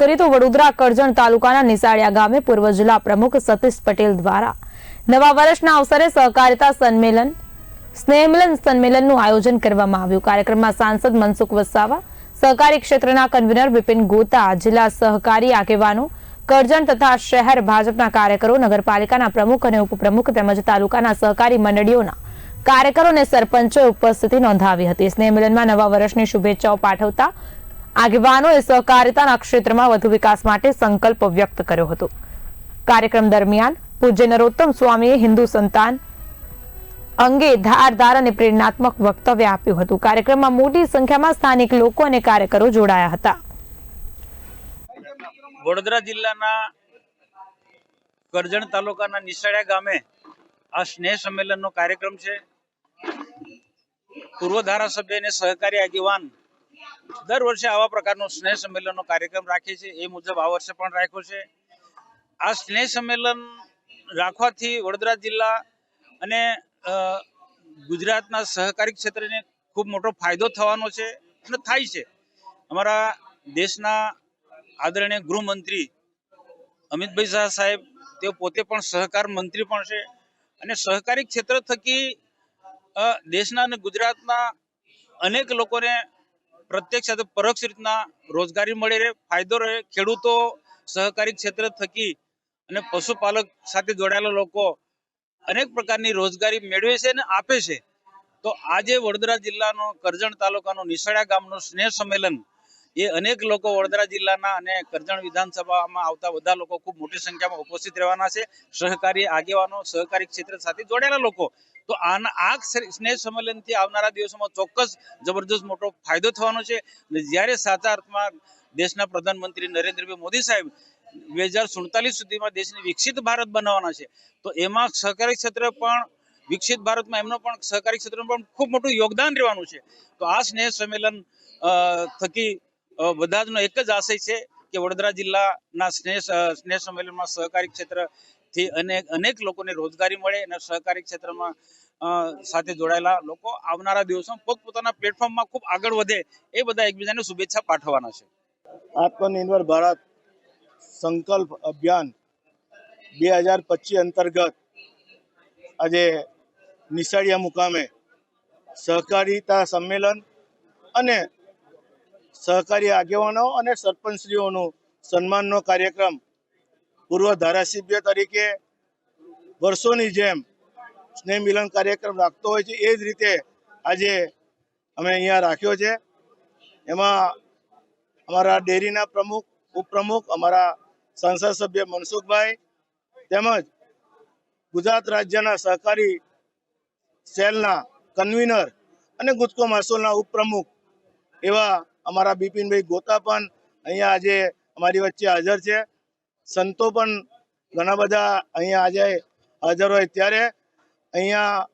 કરીએ તો વડોદરા કરજણ તાલુકાના નિસાળિયા ગામે પૂર્વ જિલ્લા પ્રમુખ સતીશ પટેલ દ્વારા નવા વર્ષના અવસરે સહકારિતા સ્નેહમિલન સંમેલનનું આયોજન કરવામાં આવ્યું। કાર્યક્રમમાં સાંસદ મનસુખ વસાવા, સહકારી ક્ષેત્રના કન્વીનર વિપિન ગોતા, જિલ્લા સહકારી આગેવાનો, કરજણ તથા શહેર ભાજપના કાર્યકરો, નગરપાલિકાના પ્રમુખ અને ઉપપ્રમુખ તેમજ તાલુકાના સહકારી મંડળીઓના કાર્યકરો અને સરપંચોએ ઉપસ્થિતિ નોંધાવી હતી। સ્નેહમિલનમાં નવા વર્ષની શુભેચ્છાઓ પાઠવતા આગેવાનોએ સહકારિતાના ક્ષેત્રમાં વધુ વિકાસ માટે સંકલ્પ વ્યક્ત કર્યો હતો। કાર્યક્રમ દરમિયાન પૂજ્ય નરોત્તમ સ્વામીએ હિન્દુ સંતાન અંગે ધારદાર અને પ્રેરણાત્મક વક્તવ્ય આપ્યું હતું। કાર્યક્રમમાં મોટી સંખ્યામાં સ્થાનિક લોકો અને કાર્યકરો જોડાયા હતા। વડોદરા જિલ્લાના કરજણ તાલુકાના નિસાળિયા ગામે આ સ્નેહ સંમેલનનો કાર્યક્રમ છે। પૂર્વ ધારાસભ્ય અને સહકારી આગેવાન દર વર્ષે આવા પ્રકારનો સ્નેહ સંમેલનનો કાર્યક્રમ રાખે છે। એ મુજબ આ વર્ષે પણ રાખ્યો છે। આ સ્નેહ સંમેલન રાખવાથી વડોદરા જિલ્લા અને ગુજરાતના સહકારી ક્ષેત્રને ખૂબ મોટો ફાયદો થવાનો છે અને થાય છે। અમારા દેશના આદરણીય ગૃહમંત્રી અમિતભાઈ શાહ સાહેબ તેઓ પોતે પણ સહકાર મંત્રી પણ છે અને સહકારી ક્ષેત્ર થકી દેશના અને ગુજરાતના અનેક લોકોને પ્રત્યક્ષ અને પરોક્ષ રીતના રોજગારી મળી રહે, ફાયદો રહે। ખેડૂતો સહકારી ક્ષેત્ર થકી અને પશુપાલક સાથે જોડાયેલા લોકો અનેક પ્રકારની રોજગારી મેળવે છે અને આપે છે। તો આજે વડોદરા જિલ્લાનો કરજણ તાલુકાનો નિસાળિયા ગામનો સ્નેહ સંમેલન એ અનેક લોકો વડોદરા જિલ્લાના અને કરજણ વિધાનસભામાં આવતા બધા લોકો ખૂબ મોટી સંખ્યામાં ઉપસ્થિત રહેવાના છે। સહકારી આગેવાનો, સહકારી ક્ષેત્ર સાથે જોડાયેલા લોકો। તો આ સ્નેહ સંમેલનથી આવનારા દિવસોમાં ચોક્કસ જબરદસ્ત મોટો ફાયદો થવાનો છે। જ્યારે સાચા અર્થમાં દેશના પ્રધાનમંત્રી નરેન્દ્રભાઈ મોદી સાહેબ 2047 સુધીમાં દેશને વિકસિત ભારત બનાવવાના છે, તો એમાં સહકારી ક્ષેત્ર પણ વિકસિત ભારતમાં એમનો પણ સહકારી ક્ષેત્રનું પણ ખૂબ મોટું યોગદાન રહેવાનું છે। તો આ સ્નેહ સંમેલન થકી બધા જનો એક જ આશય છે કે વડોદરા જિલ્લાના સ્નેહ સંમેલનમાં સહકારી ક્ષેત્રથી અનેક લોકોને રોજગારી મળે અને સહકારી ક્ષેત્રમાં સાથે જોડાયેલા લોકો આવનારા દિવસોમાં પોતપોતાના પ્લેટફોર્મમાં ખૂબ આગળ વધે એ બધા એકબીજાને શુભેચ્છા પાઠવવાના છે। આત્મનિર્ભર ભારત સંકલ્પ અભિયાન 2025 અંતર્ગત આજે નિસાળિયા મુકામે સહકારિતા સંમેલન અને સહકારી આગેવાનો અને સરપંચશ્રીઓનું સન્માનનો કાર્યક્રમ પૂર્વ ધારાસભ્ય તરીકે વર્ષોની જેમ સ્નેહ મિલન કાર્યક્રમ રાખતો હોય છે, એ જ રીતે આજે અમે અહીંયા રાખ્યો છે। એમાં અમારા ડેરીના પ્રમુખ, ઉપપ્રમુખ, અમારા સંસદ સભ્ય મનસુખભાઈ તેમજ ગુજરાત રાજ્યના સહકારી સેલના કન્વીનર અને ગુજકો મહેસૂલના ઉપપ્રમુખ એવા અમારા બિપિનભાઈ ગોતા પણ અહીંયા આજે અમારી વચ્ચે હાજર છે। સંતો પણ ઘણા બધા અહીંયા આજે હાજર હોય ત્યારે અહીંયા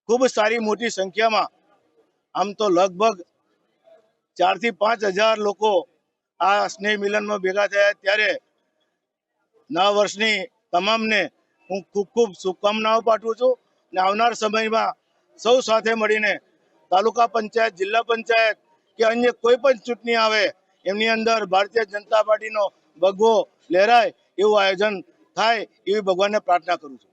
ખૂબ સારી મોટી સંખ્યામાં આમ તો લગભગ 4 થી 5 હજાર લોકો આ સ્નેહ મિલનમાં ભેગા થયા। ત્યારે નવા વર્ષની તમામને હું ખૂબ ખૂબ શુભકામનાઓ પાઠવું છું અને આવનાર સમયમાં સૌ સાથે મળીને તાલુકા પંચાયત, જિલ્લા પંચાયત કે અન્ય કોઈ પણ ચૂંટણી આવે એમની અંદર ભારતીય જનતા પાર્ટીનો ભગવો લહેરાય એવું આયોજન થાય એવી ભગવાનને પ્રાર્થના કરું છું।